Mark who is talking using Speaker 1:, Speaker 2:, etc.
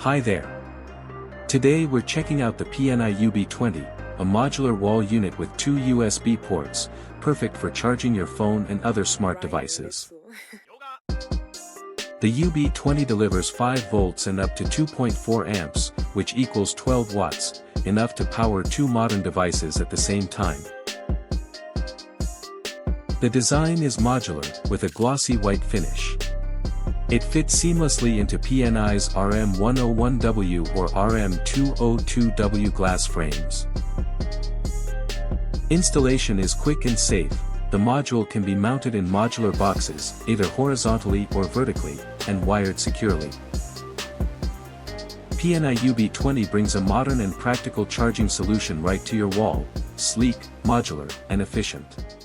Speaker 1: Hi there. Today we're checking out the PNI UB20, a modular wall unit with 2 USB ports, perfect for charging your phone and other smart devices. The UB20 delivers 5 volts and up to 2.4 amps, which equals 12 watts, enough to power 2 modern devices at the same time. The design is modular, with a glossy white finish. It fits seamlessly into PNI's RM101W or RM202W glass frames. Installation is quick and safe. The module can be mounted in modular boxes, either horizontally or vertically, and wired securely. PNI UB20 brings a modern and practical charging solution right to your wall, sleek, modular, and efficient.